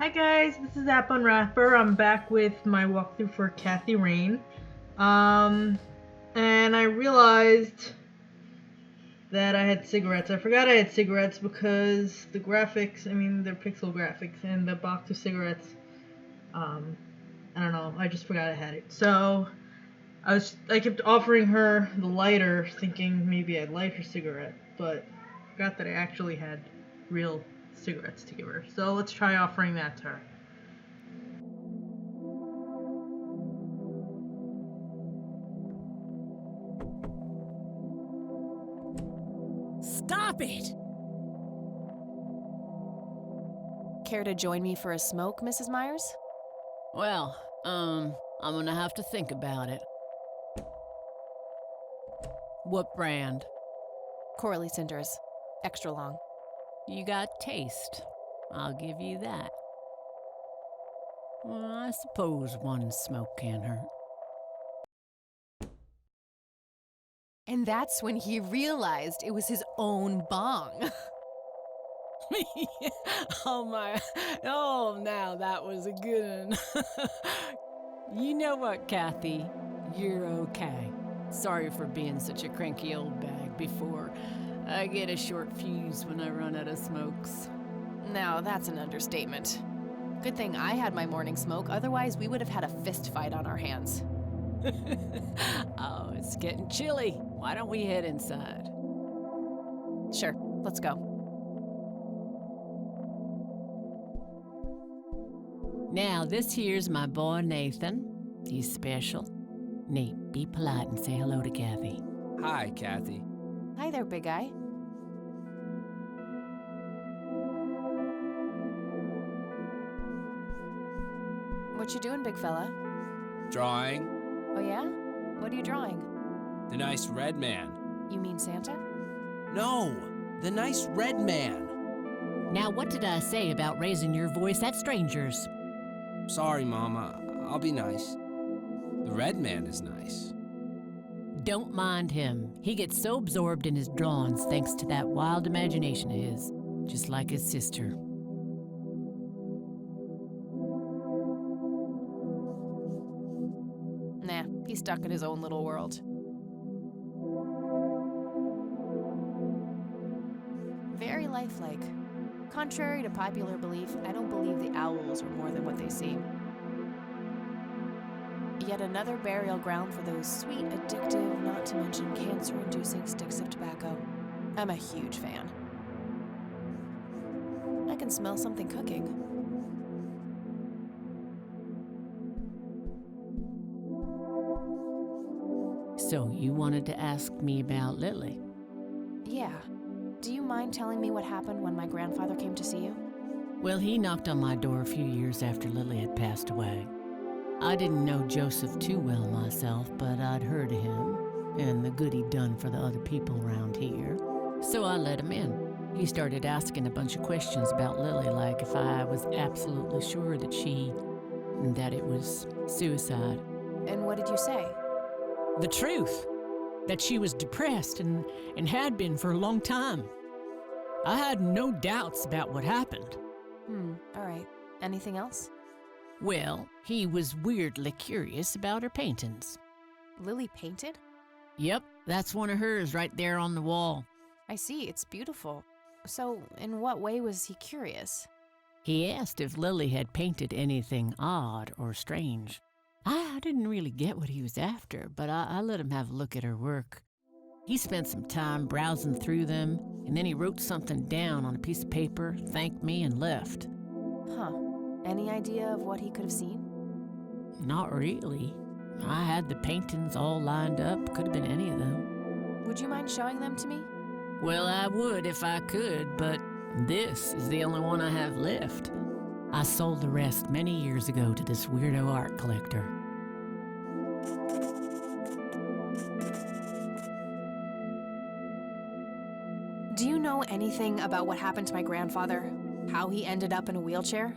Hi guys, this is App Unwrapper. I'm back with my walkthrough for Kathy Rain. And I realized that I had cigarettes. I forgot I had cigarettes because the graphics, they're pixel graphics, and the box of cigarettes, I don't know, I just forgot I had it. So, I kept offering her the lighter, thinking maybe I'd light her cigarette, but forgot that I actually had real cigarettes to give her. So let's try offering that to her. Stop it! Care to join me for a smoke, Mrs. Meyers? Well, I'm gonna have to think about it. What brand? Corley Cinders. Extra long. You got taste. I'll give you that. Well, I suppose one smoke can't hurt. And that's when he realized it was his own bong. Oh, now that was a good one. You know what, Kathy? You're okay. Sorry for being such a cranky old bag before. I get a short fuse when I run out of smokes. Now, that's an understatement. Good thing I had my morning smoke, otherwise we would have had a fist fight on our hands. Oh, it's getting chilly. Why don't we head inside? Sure, let's go. Now, this here's my boy Nathan. He's special. Nate, be polite and say hello to Kathy. Hi, Kathy. Hi there, big guy. What you doing, big fella? Drawing Oh yeah? What are you drawing? the nice red man. You mean Santa? No, the nice red man. Now, what did I say about raising your voice at strangers? Sorry, Mama. I'll be nice. The red man is nice. Don't mind him. He gets so absorbed in his drawings thanks to that wild imagination of his, just like his sister. Nah, he's stuck in his own little world. Very lifelike. Contrary to popular belief, I don't believe the owls are more than what they seem. Yet another burial ground for those sweet, addictive, not to mention cancer-inducing sticks of tobacco. I'm a huge fan. I can smell something cooking. So you wanted to ask me about Lily? Yeah. Do you mind telling me what happened when my grandfather came to see you? Well, he knocked on my door a few years after Lily had passed away. I didn't know Joseph too well myself, but I'd heard of him and the good he'd done for the other people around here. So I let him in. He started asking a bunch of questions about Lily, like if I was absolutely sure that it was suicide. And what did you say? The truth. That she was depressed and had been for a long time. I had no doubts about what happened. All right. Anything else? Well, he was weirdly curious about her paintings. Lily painted? Yep, that's one of hers right there on the wall. I see, it's beautiful. So, in what way was he curious? He asked if Lily had painted anything odd or strange. I didn't really get what he was after, but I let him have a look at her work. He spent some time browsing through them, and then he wrote something down on a piece of paper, thanked me, and left. Huh. Any idea of what he could have seen? Not really. I had the paintings all lined up. Could have been any of them. Would you mind showing them to me? Well, I would if I could, but this is the only one I have left. I sold the rest many years ago to this weirdo art collector. Do you know anything about what happened to my grandfather? How he ended up in a wheelchair?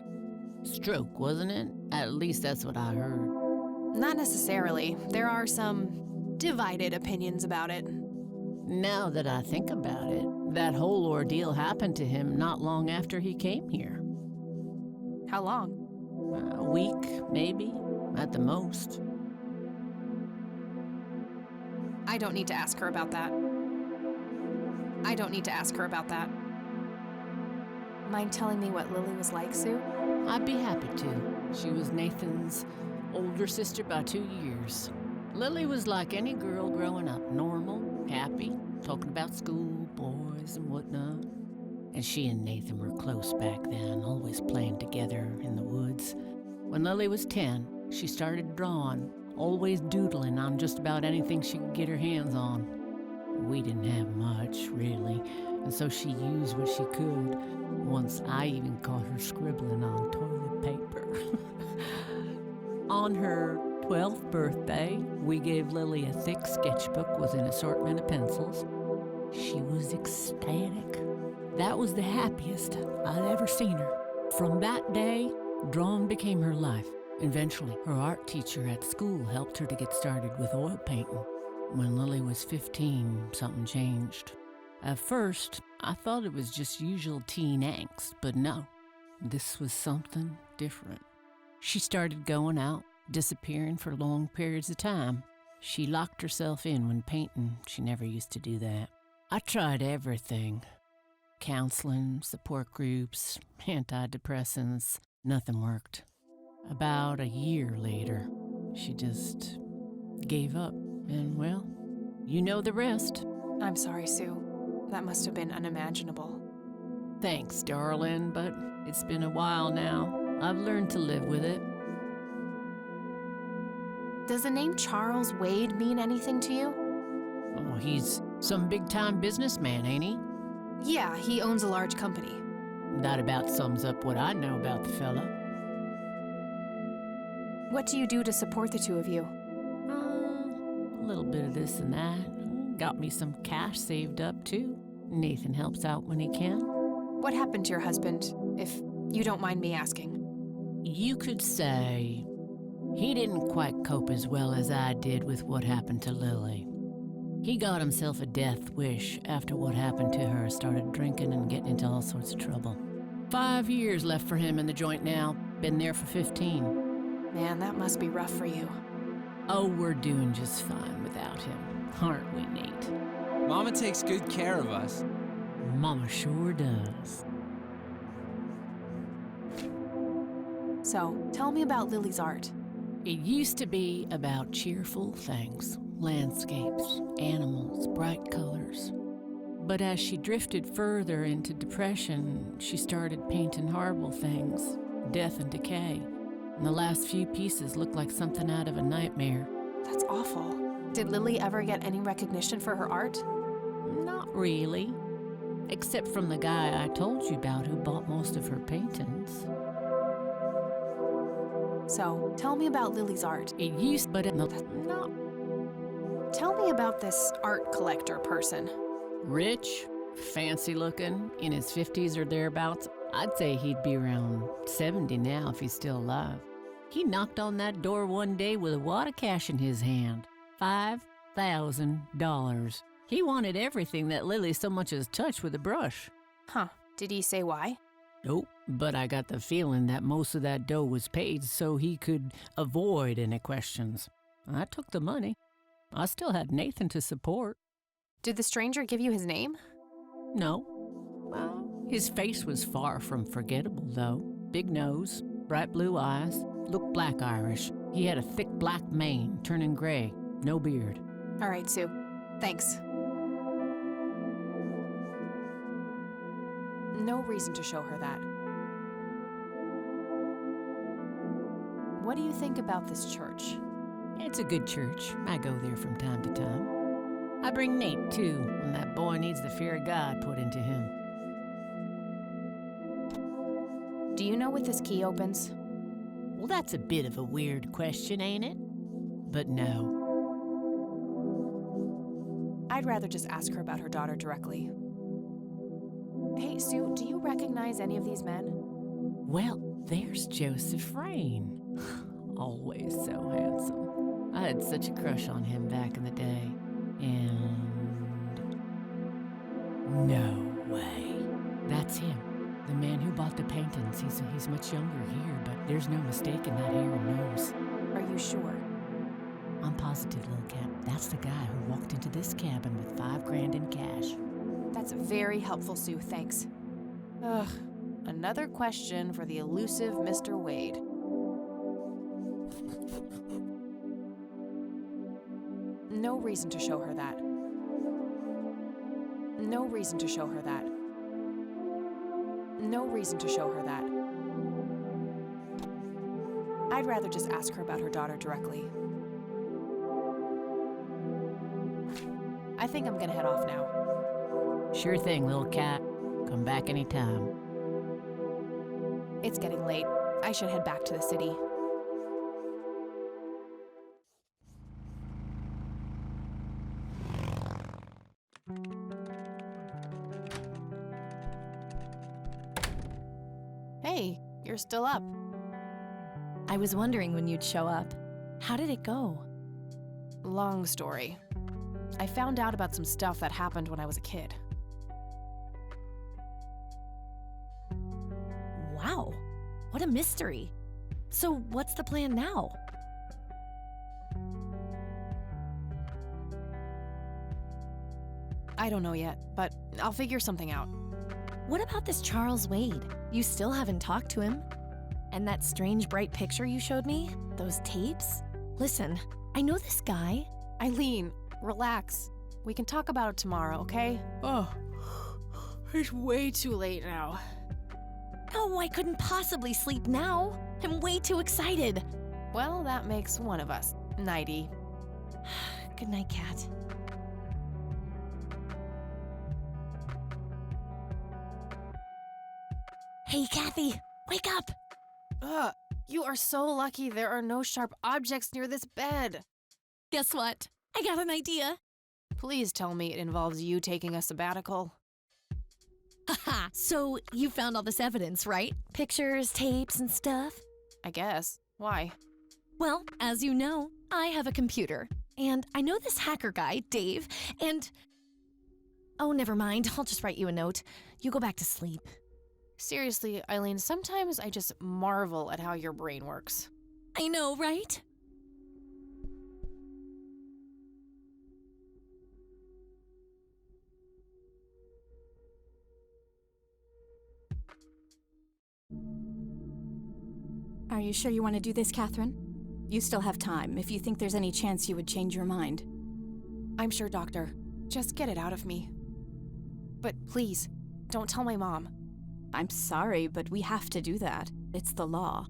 Stroke, wasn't it? At least that's what I heard. Not necessarily. There are some divided opinions about it. Now that I think about it, that whole ordeal happened to him not long after he came here. How long? A week, maybe, at the most. I don't need to ask her about that. Mind telling me what Lily was like, Sue? I'd be happy to. She was Nathan's older sister by 2 years. Lily was like any girl growing up, normal, happy, talking about school, boys, and whatnot. And she and Nathan were close back then, always playing together in the woods. When Lily was 10, she started drawing, always doodling on just about anything she could get her hands on. We didn't have much, really, and so she used what she could. Once I even caught her scribbling on toilet paper. On her 12th birthday, we gave Lily a thick sketchbook with an assortment of pencils. She was ecstatic. That was the happiest I'd ever seen her. From that day, drawing became her life. Eventually, her art teacher at school helped her to get started with oil painting. When Lily was 15, something changed. At first, I thought it was just usual teen angst, but no, this was something different. She started going out, disappearing for long periods of time. She locked herself in when painting. She never used to do that. I tried everything. Counseling, support groups, antidepressants, nothing worked. About a year later, she just gave up, and well, you know the rest. I'm sorry, Sue. That must have been unimaginable. Thanks, darling, but it's been a while now. I've learned to live with it. Does the name Charles Wade mean anything to you? Oh, he's some big-time businessman, ain't he? Yeah, he owns a large company. That about sums up what I know about the fella. What do you do to support the two of you? A little bit of this and that. Got me some cash saved up, too. Nathan helps out when he can. What happened to your husband, if you don't mind me asking? You could say he didn't quite cope as well as I did with what happened to Lily. He got himself a death wish after what happened to her, started drinking and getting into all sorts of trouble. 5 years left for him in the joint now. Been there for 15. Man, that must be rough for you. Oh, we're doing just fine without him, aren't we, Nate? Mama takes good care of us. Mama sure does. So, tell me about Lily's art. It used to be about cheerful things, landscapes, animals, bright colors. But as she drifted further into depression, she started painting horrible things, death and decay. And the last few pieces looked like something out of a nightmare. That's awful. Did Lily ever get any recognition for her art? Not really. Except from the guy I told you about who bought most of her paintings. So, tell me about Lily's art. It used, but not Tell me about this art collector person. rich, fancy looking, in his 50s or thereabouts. I'd say he'd be around 70 now if he's still alive. He knocked on that door one day with a wad of cash in his hand. $5,000. He wanted everything that Lily so much as touched with a brush. Huh. Did he say why? Nope, but I got the feeling that most of that dough was paid so he could avoid any questions. I took the money. I still had Nathan to support. Did the stranger give you his name? No. Well, his face was far from forgettable, though. Big nose, bright blue eyes, looked black Irish. He had a thick black mane, turning gray, no beard. All right, Sue. Thanks. No reason to show her that. What do you think about this church? It's a good church. I go there from time to time. I bring Nate, too, when that boy needs the fear of God put into him. Do you know what this key opens? Well, that's a bit of a weird question, ain't it? But no. I'd rather just ask her about her daughter directly. Hey, Sue, do you recognize any of these men? Well, there's Joseph Rain. Always so handsome. I had such a crush on him back in the day. And no way. That's him. The man who bought the paintings, he's much younger here, but there's no mistaking that hair and nose. Are you sure? I'm positive, little cat. That's the guy who walked into this cabin with $5,000 in cash. That's very helpful, Sue, thanks. Ugh, another question for the elusive Mr. Wade. No reason to show her that. No reason to show her that. No reason to show her that. I'd rather just ask her about her daughter directly. I think I'm gonna head off now. Sure thing, little cat. Come back anytime. It's getting late. I should head back to the city. Hey, you're still up. I was wondering when you'd show up. How did it go? Long story. I found out about some stuff that happened when I was a kid. Wow, what a mystery. So what's the plan now? I don't know yet, but I'll figure something out. What about this Charles Wade? You still haven't talked to him? And that strange bright picture you showed me? Those tapes? Listen, I know this guy. Eileen, relax. We can talk about it tomorrow, okay? Oh, it's way too late now. Oh, I couldn't possibly sleep now. I'm way too excited. Well, that makes one of us. Nighty. Good night, Cat. Hey, Kathy, wake up! Ugh, you are so lucky there are no sharp objects near this bed. Guess what? I got an idea. Please tell me it involves you taking a sabbatical. Haha, so you found all this evidence, right? Pictures, tapes, and stuff? I guess. Why? Well, as you know, I have a computer. And I know this hacker guy, Dave, and... Oh, never mind. I'll just write you a note. You go back to sleep. Seriously, Eileen, sometimes I just marvel at how your brain works. I know, right? Are you sure you want to do this, Catherine? You still have time, if you think there's any chance you would change your mind. I'm sure, Doctor. Just get it out of me. But please, don't tell my mom. I'm sorry, but we have to do that. It's the law.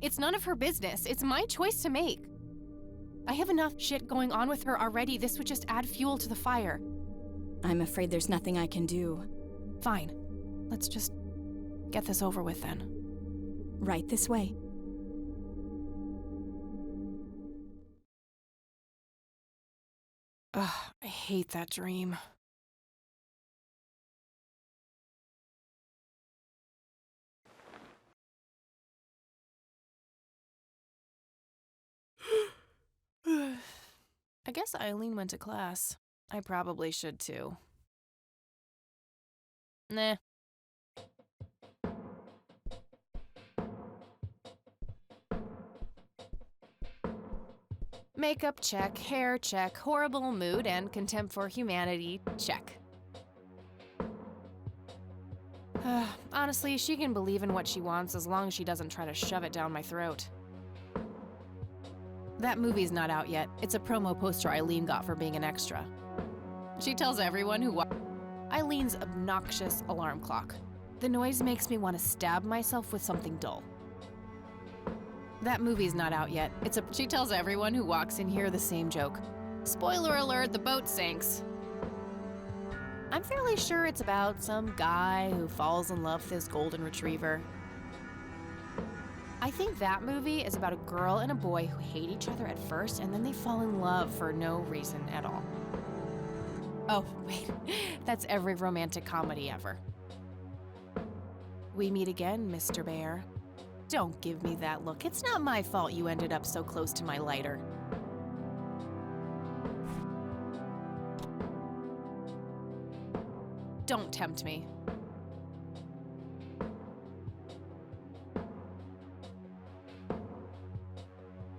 It's none of her business. It's my choice to make. I have enough shit going on with her already. This would just add fuel to the fire. I'm afraid there's nothing I can do. Fine. Let's just get this over with then. Right this way. Ugh, I hate that dream. I guess Eileen went to class. I probably should too. Nah. Makeup check, hair check, horrible mood and contempt for humanity check. Honestly, she can believe in what she wants as long as she doesn't try to shove it down my throat. That movie's not out yet. It's a promo poster Eileen got for being an extra. She tells everyone who Eileen's obnoxious alarm clock. The noise makes me want to stab myself with something dull. That movie's not out yet. She tells everyone who walks in here the same joke. Spoiler alert, the boat sinks. I'm fairly sure it's about some guy who falls in love with his golden retriever. I think that movie is about a girl and a boy who hate each other at first and then they fall in love for no reason at all. Oh, wait, that's every romantic comedy ever. We meet again, Mr. Bear. Don't give me that look. It's not my fault you ended up so close to my lighter. Don't tempt me.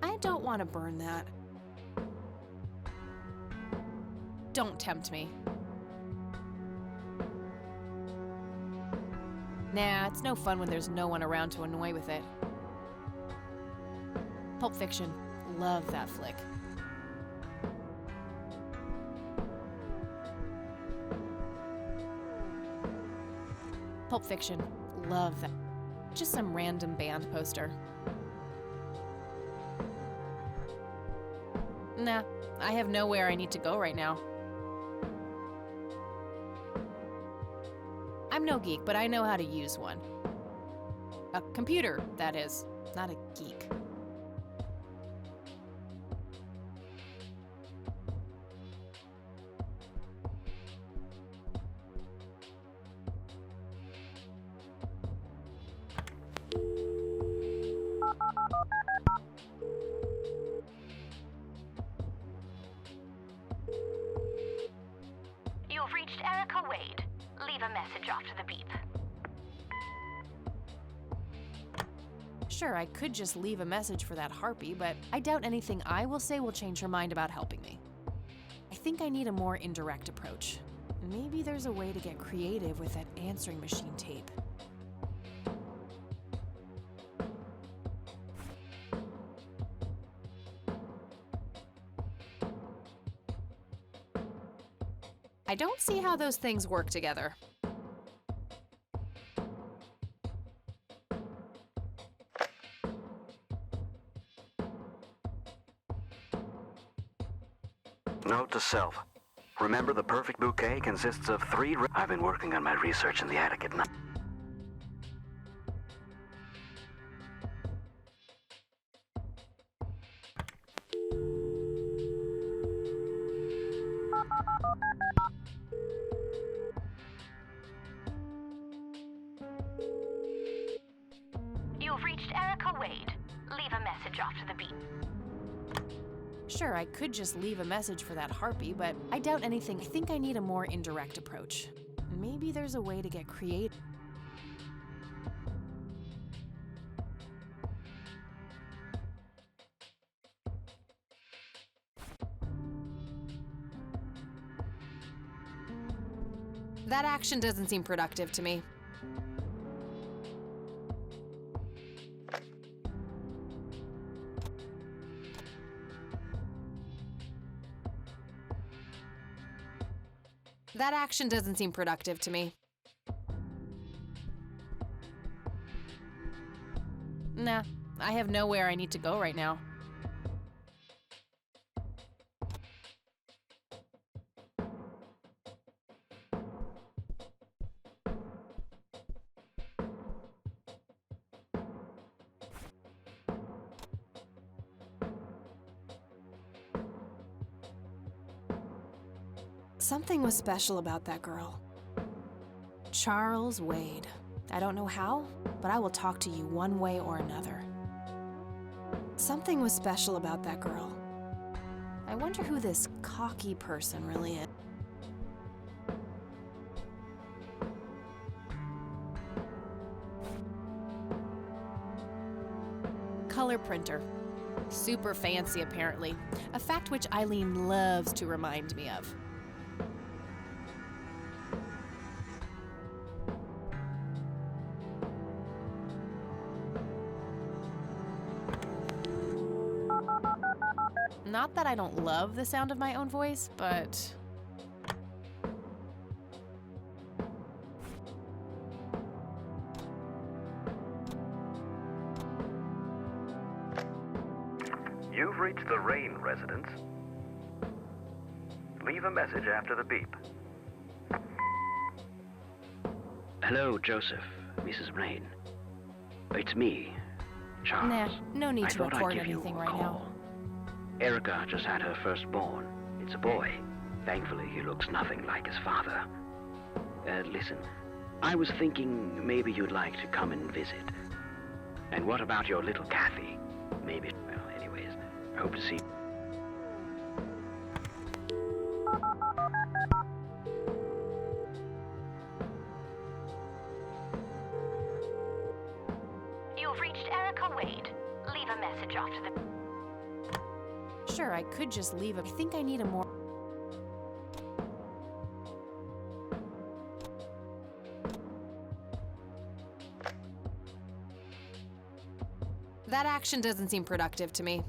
I don't want to burn that. Don't tempt me. Nah, it's no fun when there's no one around to annoy with it. Pulp Fiction. Love that flick. Pulp Fiction. Love that. Just some random band poster. Nah, I have nowhere I need to go right now. I'm no geek, but I know how to use one. A computer, that is, not a geek. You've reached Erica Wade. Leave a message after the beep. Sure, I could just leave a message for that harpy, but I doubt anything I will say will change her mind about helping me. I think I need a more indirect approach. Maybe there's a way to get creative with that answering machine tape. I don't see how those things work together. Note to self. Remember, the perfect bouquet consists of 3... I've been working on my research in the attic at night. You've reached Erica Wade. Leave a message after the beep. Sure, I could just leave a message for that harpy, but I doubt anything. I think I need a more indirect approach. Maybe there's a way to get creative. That action doesn't seem productive to me. That action doesn't seem productive to me. Nah, I have nowhere I need to go right now. Something was special about that girl. Charles Wade. I don't know how, but I will talk to you one way or another. Something was special about that girl. I wonder who this cocky person really is. Color printer. Super fancy, apparently. A fact which Eileen loves to remind me of. Not that I don't love the sound of my own voice, but... You've reached the Rain residence. Leave a message after the beep. Hello, Joseph, Mrs. Rain. It's me, Charles. Nah, no need I to thought I'd record give you anything a right now. call. Erica just had her firstborn. It's a boy. Thankfully, he looks nothing like his father. Listen, I was thinking maybe you'd like to come and visit. And what about your little Kathy? Maybe, well, anyways, I hope to see... message off to the... Sure, I could just leave. I think I need a more... That action doesn't seem productive to me.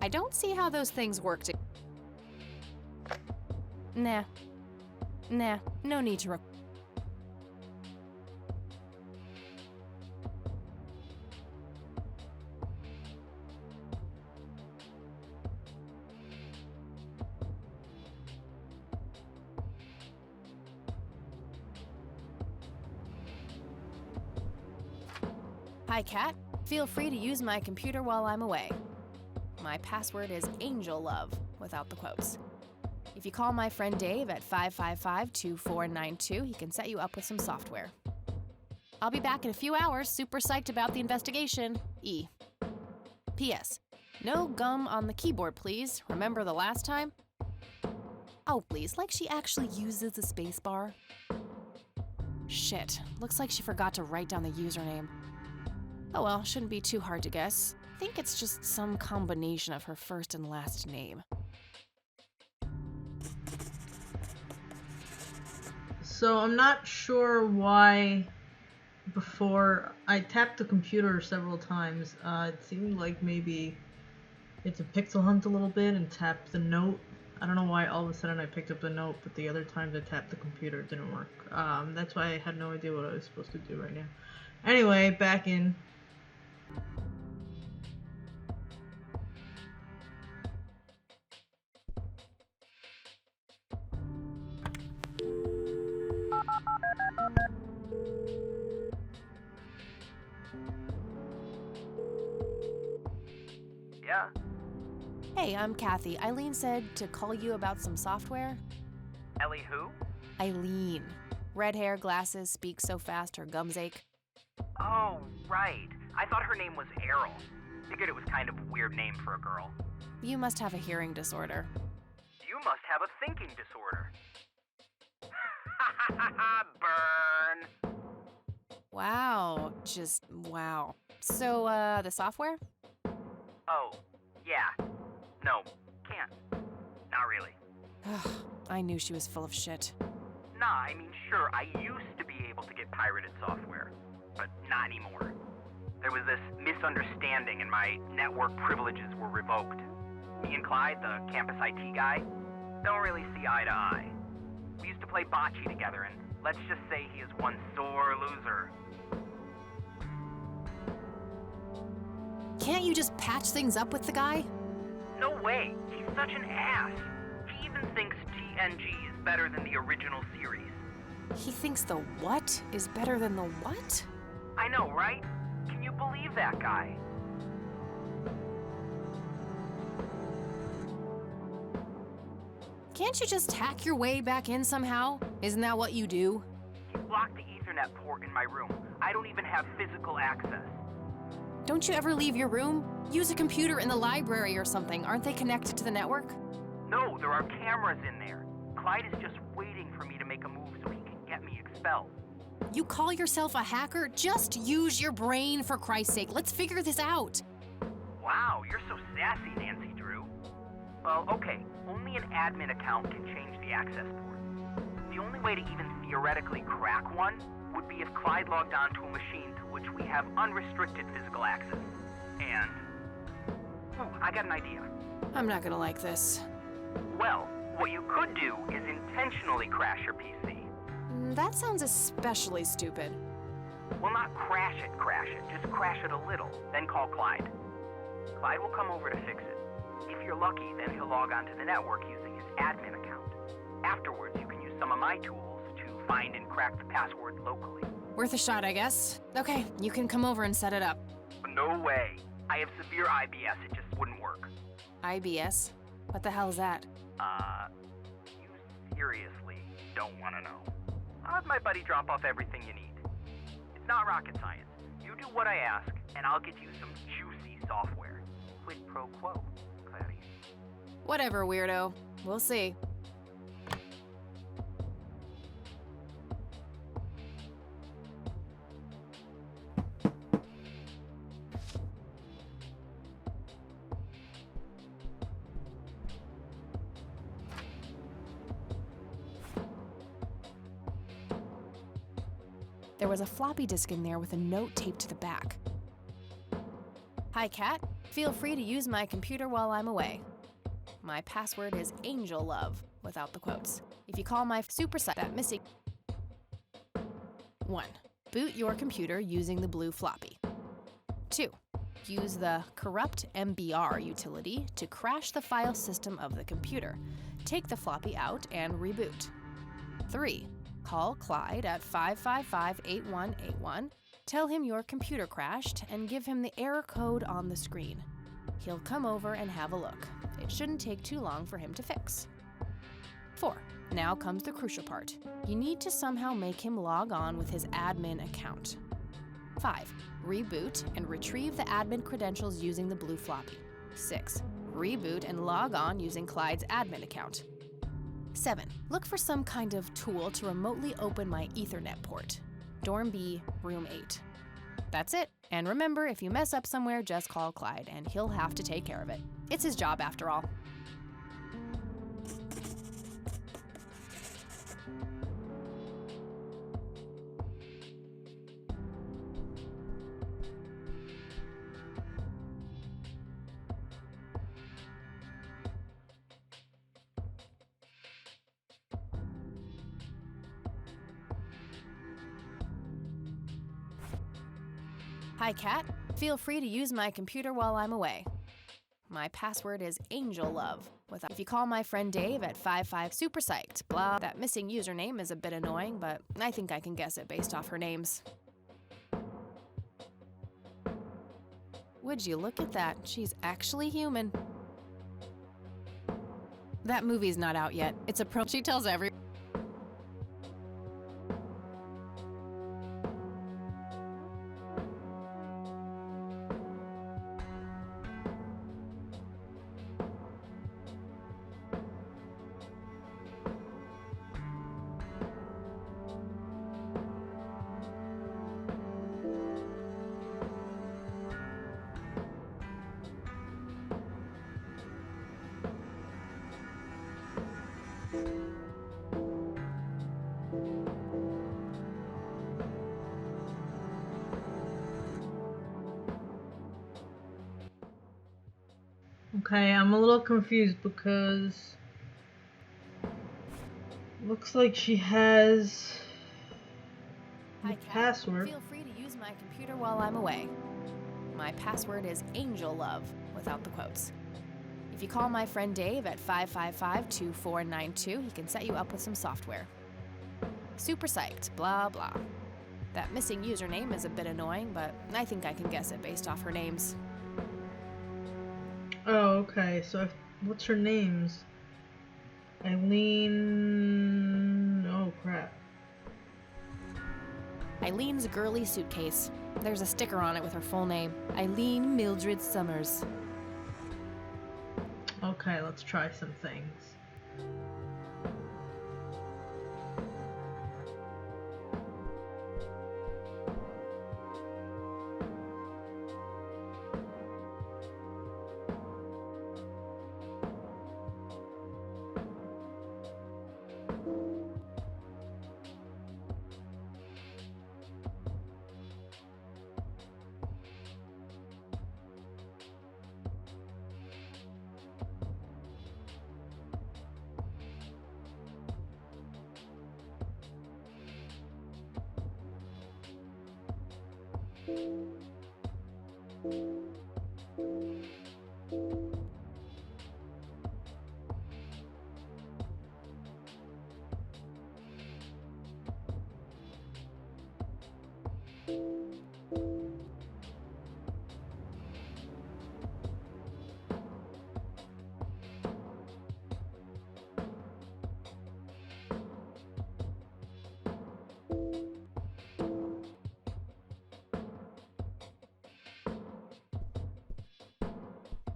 I don't see how those things work together. Nah, no need to. Hi, Kat. Feel free to use my computer while I'm away. My password is AngelLove, without the quotes. If you call my friend Dave at 555-2492, he can set you up with some software. I'll be back in a few hours, super psyched about the investigation. E. P.S. No gum on the keyboard, please. Remember the last time? Oh, please, like she actually uses the spacebar. Shit, looks like she forgot to write down the username. Oh well, shouldn't be too hard to guess. I think it's just some combination of her first and last name. So I'm not sure why before I tapped the computer several times. It seemed like maybe it's a pixel hunt a little bit and tapped the note. I don't know why all of a sudden I picked up the note, but the other times I tapped the computer, it didn't work. That's why I had no idea what I was supposed to do right now. Anyway, back in. Yeah? Hey, I'm Kathy. Eileen said to call you about some software. Ellie who? Eileen. Red hair, glasses, speaks so fast her gums ache. Oh, right. I thought her name was Errol. Figured it was kind of a weird name for a girl. You must have a hearing disorder. You must have a thinking disorder. Burn. Wow, just wow. So, the software? Oh, yeah. No, can't. Not really. I knew she was full of shit. Nah, I mean, sure, I used to be able to get pirated software, but not anymore. There was this misunderstanding and my network privileges were revoked. Me and Clyde, the campus IT guy, don't really see eye to eye. We used to play bocce together, and let's just say he is one sore loser. Can't you just patch things up with the guy? No way, he's such an ass. He even thinks TNG is better than the original series. He thinks the what is better than the what? I know, right? Can you believe that guy? Can't you just hack your way back in somehow? Isn't that what you do? He blocked the Ethernet port in my room. I don't even have physical access. Don't you ever leave your room? Use a computer in the library or something. Aren't they connected to the network? No, there are cameras in there. Clyde is just waiting for me to make a move so he can get me expelled. You call yourself a hacker? Just use your brain, for Christ's sake. Let's figure this out. Wow, you're so sassy, Nancy Drew. Well, okay, only an admin account can change the access port. The only way to even theoretically crack one would be if Clyde logged onto a machine to which we have unrestricted physical access. And... ooh, I got an idea. I'm not gonna like this. Well, what you could do is intentionally crash your PC. That sounds especially stupid. Well, not crash it, just crash it a little, then call Clyde. Clyde will come over to fix it. If you're lucky, then he'll log onto the network using his admin account. Afterwards, you can use some of my tools to find and crack the password locally. Worth a shot, I guess. Okay, you can come over and set it up. No way. I have severe IBS, it just wouldn't work. IBS? What the hell is that? You seriously don't want to know. I'll have my buddy drop off everything you need. It's not rocket science. You do what I ask, and I'll get you some juicy software. Quid pro quo, Clarice. Whatever, weirdo. We'll see. There was a floppy disk in there with a note taped to the back. Hi, Cat. Feel free to use my computer while I'm away. My password is AngelLove, without the quotes. If you call my super site that missing... 1. Boot your computer using the blue floppy. 2. Use the corrupt MBR utility to crash the file system of the computer. Take the floppy out and reboot. 3. Call Clyde at 555-8181. Tell him your computer crashed and give him the error code on the screen. He'll come over and have a look. It shouldn't take too long for him to fix. 4. Now comes the crucial part. You need to somehow make him log on with his admin account. 5. Reboot and retrieve the admin credentials using the blue floppy. 6. Reboot and log on using Clyde's admin account. 7. Look for some kind of tool to remotely open my Ethernet port. Dorm B, room 8. That's it. And remember, if you mess up somewhere, just call Clyde and he'll have to take care of it. It's his job after all. Hi, Cat. Feel free to use my computer while I'm away. My password is AngelLove. If you call my friend Dave at 55 super psyched, blah, that missing username is a bit annoying, but I think I can guess it based off her names. Would you look at that? She's actually human. That movie's not out yet. It's a pro. She tells everyone. Okay, I'm a little confused because looks like she has the Hi, Cat. password. Feel free to use my computer while I'm away. My password is AngelLove, without the quotes. If you call my friend Dave at 555-2492, he can set you up with some software. Super psyched, blah, blah. That missing username is a bit annoying, but I think I can guess it based off her names. Oh, okay. So, what's her names? Eileen. Oh, crap. Eileen's girly suitcase. There's a sticker on it with her full name. Eileen Mildred Summers. Okay, let's try some things.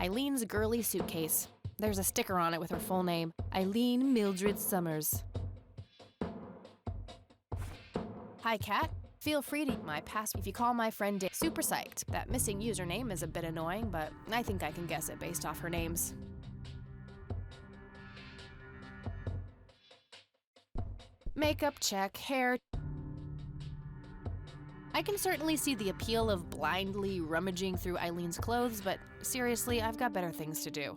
Eileen's girly suitcase. There's a sticker on it with her full name. Eileen Mildred Summers. Hi, Cat. Feel free to my pass if you call my friend Dave. Super psyched. That missing username is a bit annoying, but I think I can guess it based off her names. Makeup check, hair. I can certainly see the appeal of blindly rummaging through Eileen's clothes, but seriously, I've got better things to do.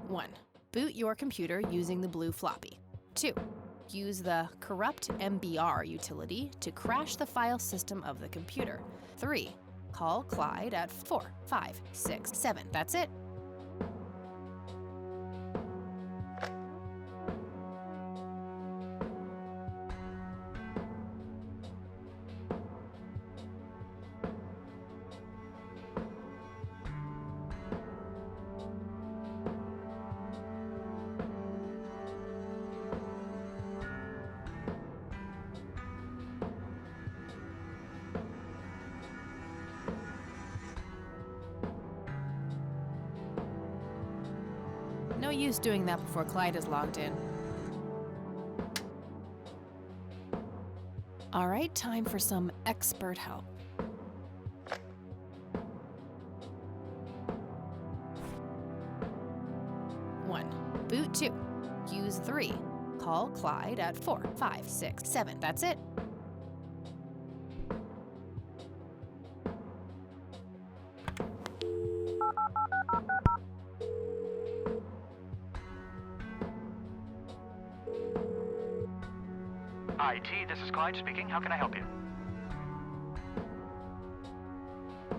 One, boot your computer using the blue floppy. 2, use the corrupt MBR utility to crash the file system of the computer. 3, call Clyde at 4, 5, 6, 7. That's it. No use doing that before Clyde is logged in. All right, time for some expert help. 1, boot 2, use 3, call Clyde at 4, 5, 6, 7. That's it. IT, this is Clyde speaking. How can I help you?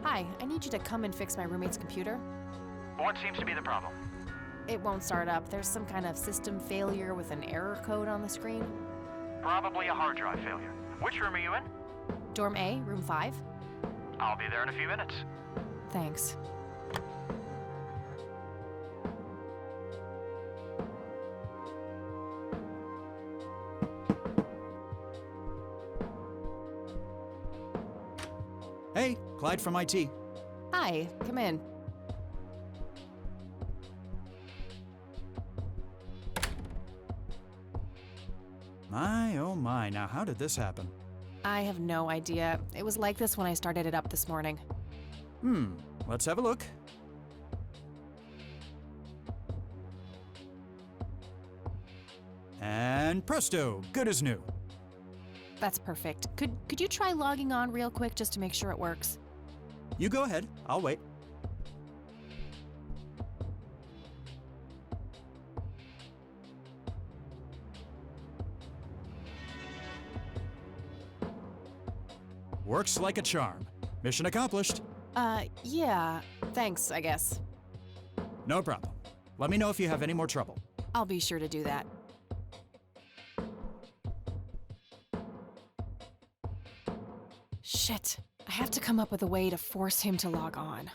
Hi, I need you to come and fix my roommate's computer. What seems to be the problem? It won't start up. There's some kind of system failure with an error code on the screen. Probably a hard drive failure. Which room are you in? Dorm A, room 5. I'll be there in a few minutes. Thanks. Hey, Clyde from IT. Hi, come in. My, oh my, now how did this happen? I have no idea. It was like this when I started it up this morning. Let's have a look. And presto, good as new. That's perfect. Could you try logging on real quick just to make sure it works? You go ahead, I'll wait. Works like a charm. Mission accomplished. Yeah. Thanks, I guess. No problem. Let me know if you have any more trouble. I'll be sure to do that. Shit. I have to come up with a way to force him to log on.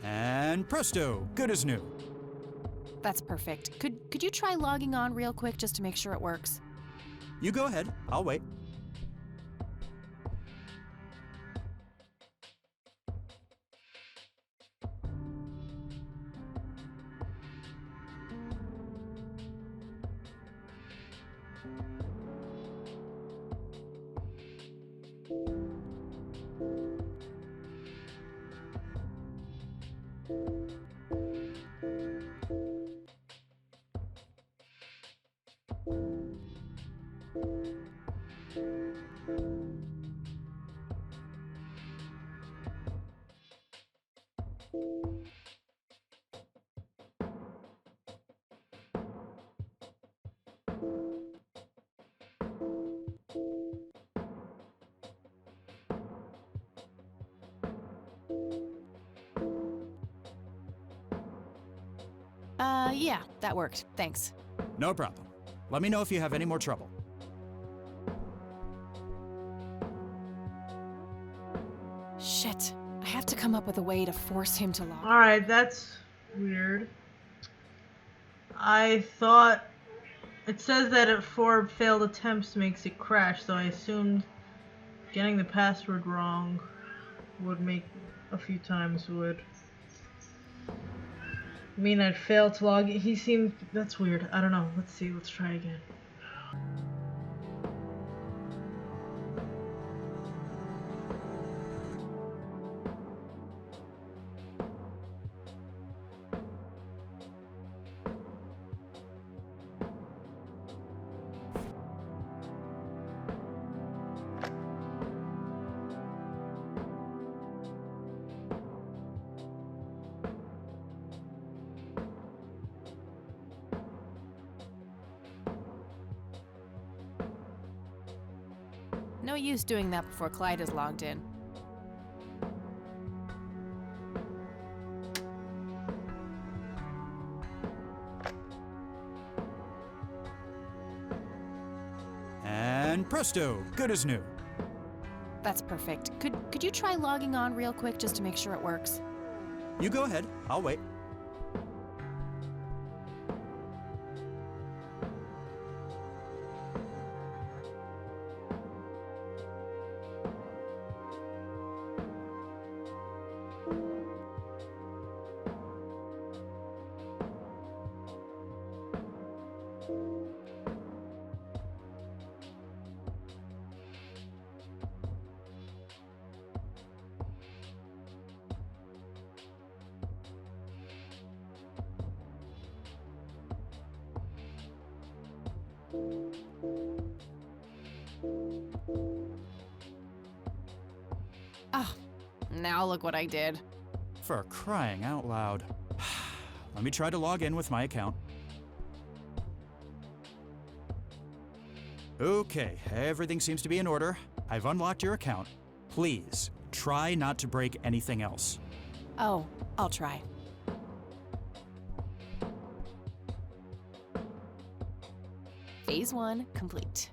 And presto, good as new. That's perfect. Could you try logging on real quick just to make sure it works? You go ahead, I'll wait. Yeah, that worked. Thanks. No problem. Let me know if you have any more trouble. Shit. I have to come up with a way to force him to log. Alright, that's weird. I thought it says that at 4 failed attempts makes it crash, so I assumed getting the password wrong would make a few times would mean I'd fail to log in. He seemed... that's weird. I don't know. Let's see. Let's try again. No use doing that before Clyde is logged in. And presto, good as new. That's perfect. Could you try logging on real quick just to make sure it works? You go ahead, I'll wait. Ah, now look what I did. For crying out loud. Let me try to log in with my account. Okay, everything seems to be in order. I've unlocked your account. Please, try not to break anything else. Oh, I'll try. Phase 1 complete.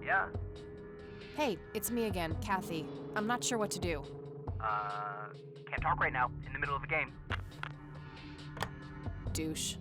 Yeah. Hey, it's me again, Kathy. I'm not sure what to do. Can't talk right now. In the middle of a game. Douche.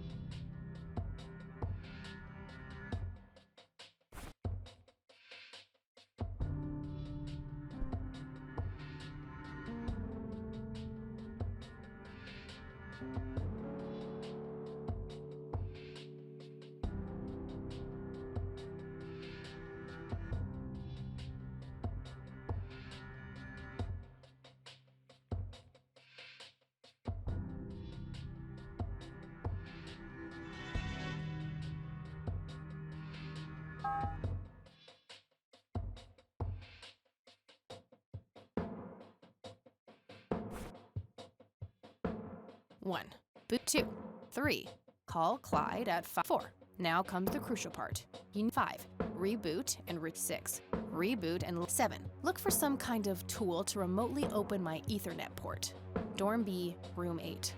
One. Boot 2. 3. Call Clyde at 4. Now comes the crucial part. 5. Reboot and 6. Reboot and 7. Look for some kind of tool to remotely open my Ethernet port. Dorm B, room 8.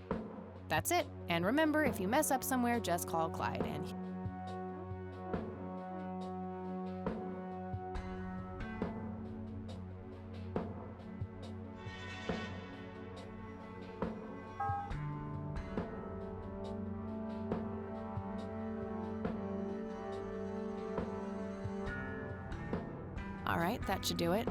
That's it. And remember, if you mess up somewhere, just call Clyde and... All right, that should do it.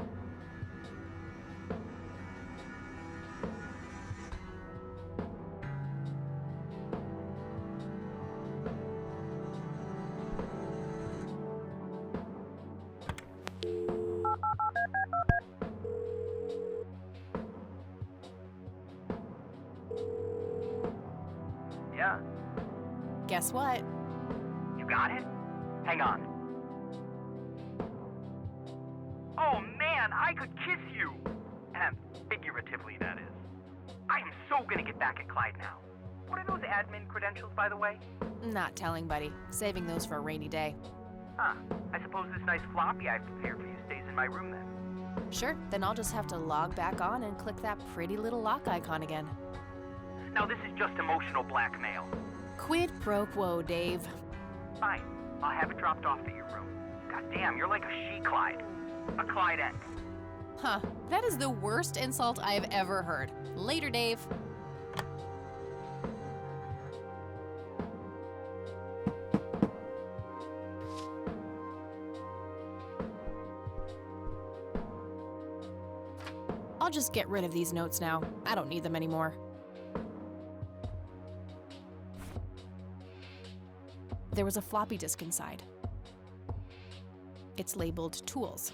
Yeah, Guess what? you got it? Hang on. Oh man, I could kiss you! Figuratively, that is. I am so gonna get back at Clyde now. What are those admin credentials, by the way? Not telling, buddy. Saving those for a rainy day. Huh. I suppose this nice floppy I've prepared for you stays in my room then. Sure, then I'll just have to log back on and click that pretty little lock icon again. Now this is just emotional blackmail. Quid pro quo, Dave. Fine. I'll have it dropped off at your room. God damn, you're like a she-Clyde. A Clydette. Huh, that is the worst insult I have ever heard. Later, Dave. I'll just get rid of these notes now. I don't need them anymore. There was a floppy disk inside. It's labeled Tools.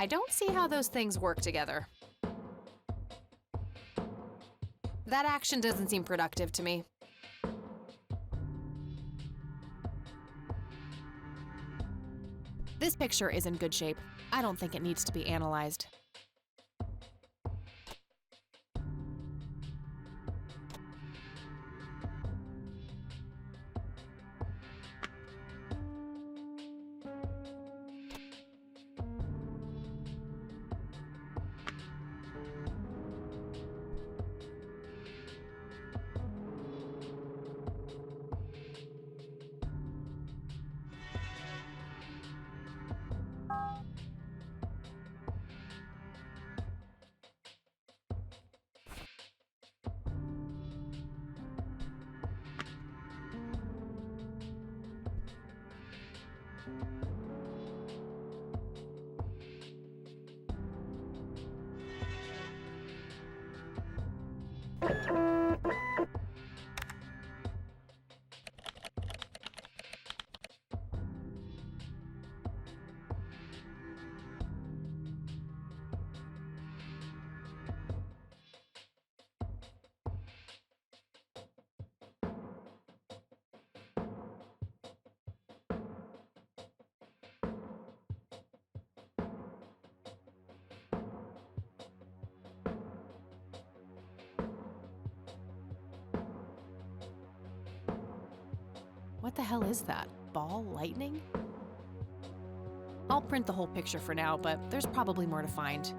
I don't see how those things work together. That action doesn't seem productive to me. This picture is in good shape. I don't think it needs to be analyzed. What the hell is that? Ball lightning? I'll print the whole picture for now, but there's probably more to find.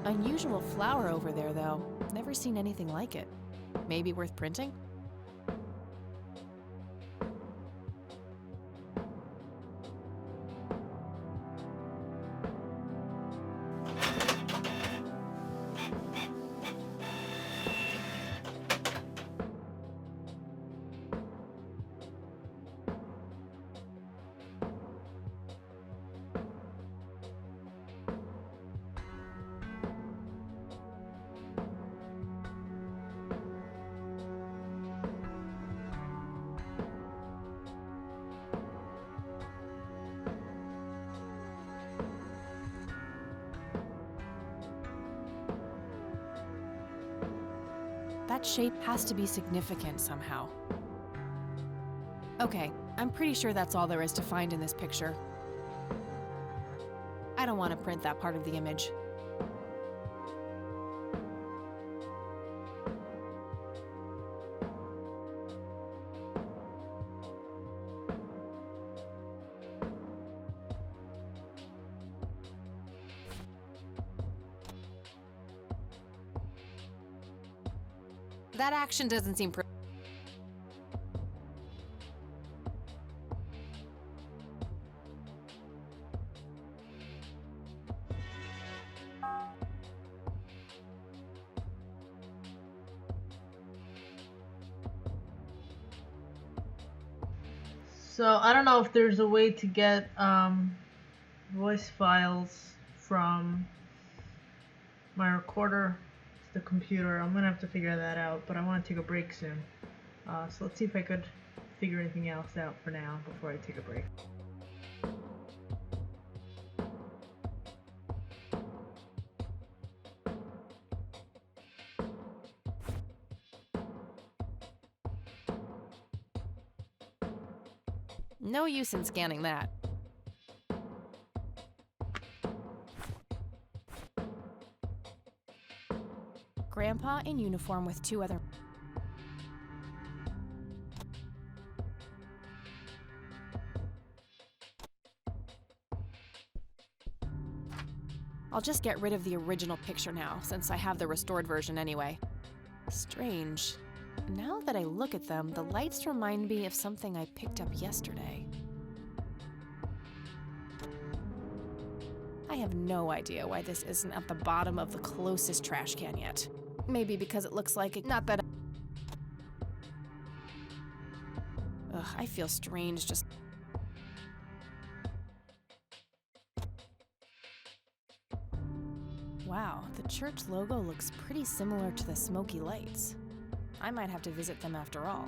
Unusual flower over there, though. Never seen anything like it. Maybe worth printing? That shape has to be significant somehow. Okay, I'm pretty sure that's all there is to find in this picture. I don't want to print that part of the image. That action doesn't seem So I don't know if there's a way to get voice files from my recorder to the computer. I'm gonna have to figure that out, but I want to take a break soon. So let's see if I could figure anything else out for now before I take a break. no use in scanning that. Grandpa in uniform with two other... I'll just get rid of the original picture now, since I have the restored version anyway. Strange. Now that I look at them, the lights remind me of something I picked up yesterday. I have no idea why this isn't at the bottom of the closest trash can yet. Maybe because it looks like it. Not that. Ugh, I feel strange just. Wow, the church logo looks pretty similar to the smoky lights. I might have to visit them after all.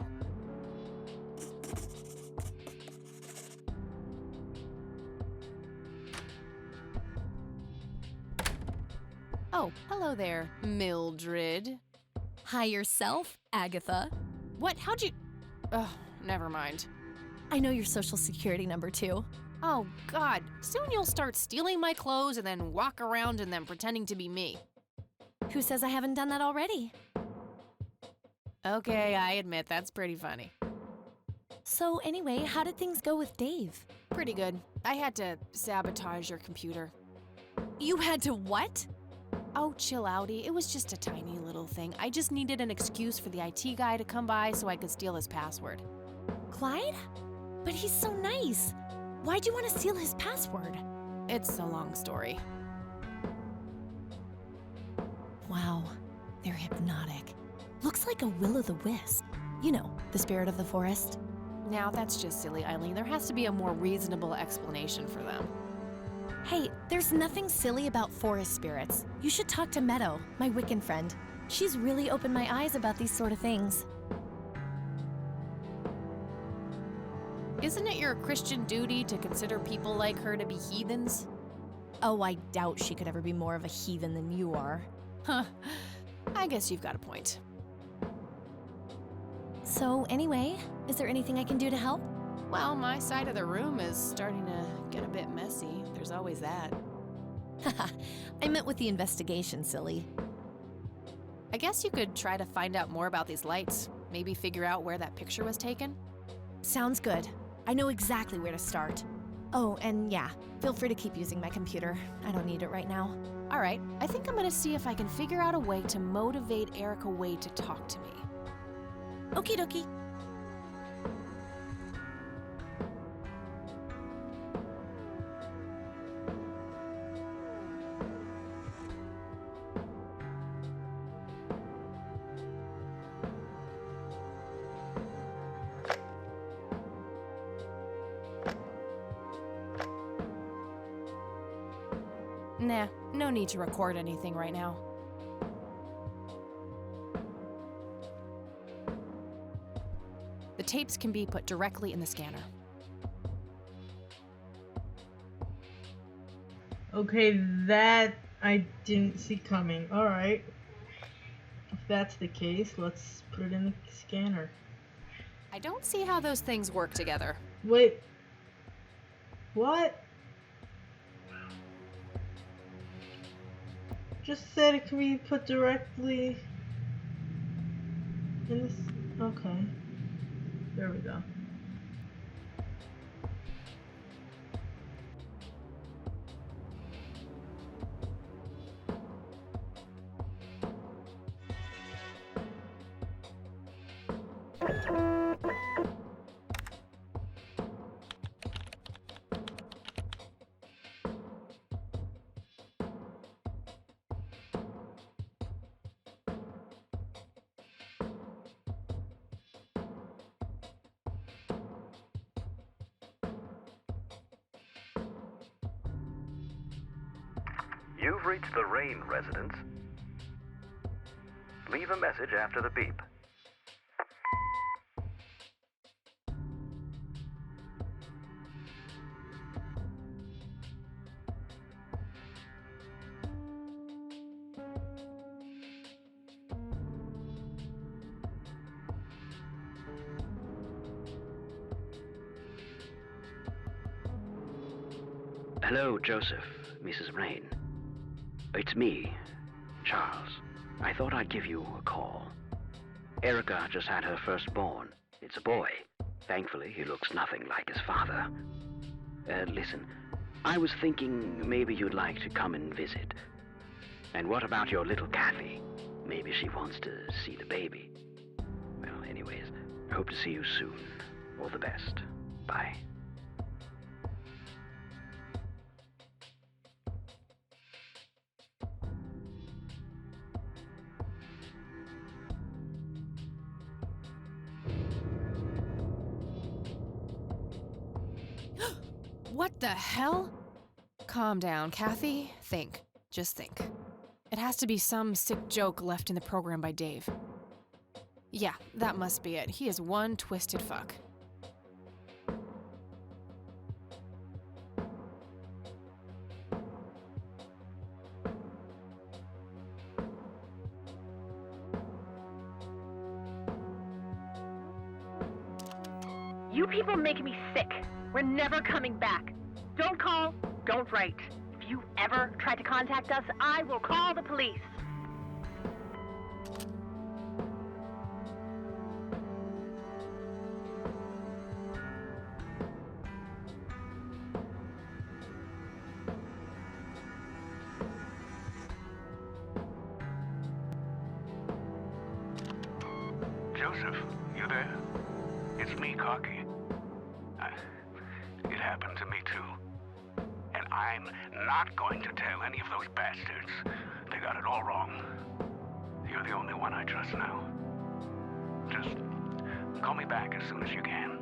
Oh, hello there, Mildred. Hi yourself, Agatha. What? How'd you... Ugh, never mind. I know your social security number too. Oh, God. Soon you'll start stealing my clothes and then walk around in them pretending to be me. Who says I haven't done that already? Okay, I admit that's pretty funny. So anyway, how did things go with Dave? Pretty good. I had to sabotage your computer. You had to what? Oh, chill outy. It was just a tiny little thing. I just needed an excuse for the IT guy to come by so I could steal his password. Clyde? But he's so nice. Why'd you want to steal his password? It's a long story. Wow, they're hypnotic. Looks like a will-o'-the-wisp. You know, the spirit of the forest. Now that's just silly, Eileen. There has to be a more reasonable explanation for them. Hey, there's nothing silly about forest spirits. You should talk to Meadow, my Wiccan friend. She's really opened my eyes about these sort of things. Isn't it your Christian duty to consider people like her to be heathens? Oh, I doubt she could ever be more of a heathen than you are. Huh. I guess you've got a point. So anyway, is there anything I can do to help? Well, my side of the room is starting to get a bit messy. There's always that. Haha, I meant with the investigation, silly. I guess you could try to find out more about these lights. Maybe figure out where that picture was taken. Sounds good. I know exactly where to start. Oh, and yeah, feel free to keep using my computer. I don't need it right now. All right, I think I'm gonna see if I can figure out a way to motivate Erica Wade to talk to me. Okie dokie. Nah, no need to record anything right now. The tapes can be put directly in the scanner. Okay, that I didn't see coming. Alright. If that's the case, let's put it in the scanner. I don't see how those things work together. Wait. What? Just said it can be put directly in this. Okay. There we go. You've reached the Rain residence. Leave a message after the beep. Hello, Joseph, Mrs. Rain. It's me, Charles. I thought I'd give you a call. Erica just had her firstborn. It's a boy. Thankfully, he looks nothing like his father. Listen, I was thinking maybe you'd like to come and visit. And what about your little Kathy? Maybe she wants to see the baby. Well, anyways, I hope to see you soon. All the best. Bye. What the hell? Calm down, Kathy. Think. Just think. It has to be some sick joke left in the program by Dave. Yeah, that must be it. He is one twisted fuck. You people make me sick. We're never coming back. Don't call, don't write. If you ever try to contact us, I will call the police. Joseph, you there? It's me, Cocky. It happened to me too. And I'm not going to tell any of those bastards. They got it all wrong. You're the only one I trust now. Just call me back as soon as you can.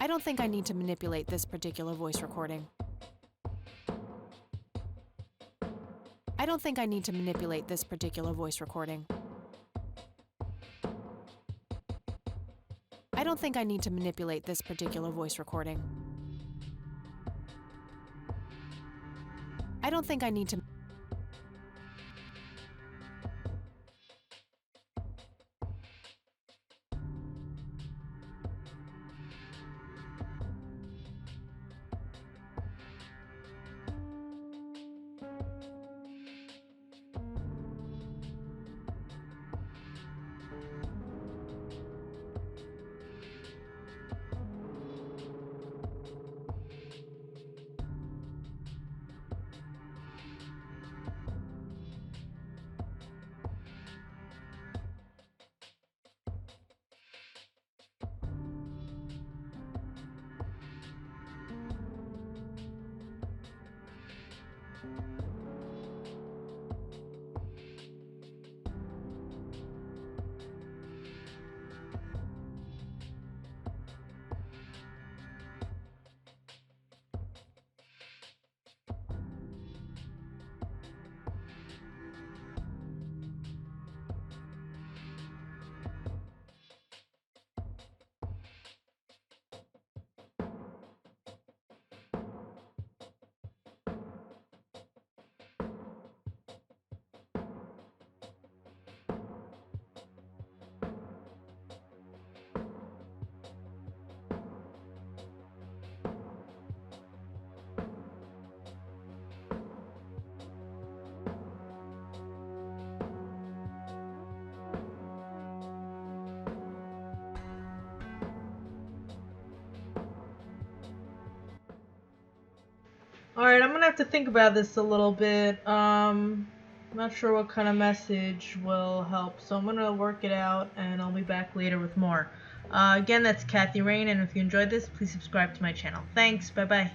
I don't think I need to manipulate this particular voice recording. I don't think I need to manipulate this particular voice recording. I don't think I need to manipulate this particular voice recording. I don't think I need to. Alright, I'm gonna have to think about this a little bit. Not sure what kind of message will help, so I'm gonna work it out and I'll be back later with more. Again, that's Kathy Rain, and if you enjoyed this, please subscribe to my channel. Thanks, bye bye.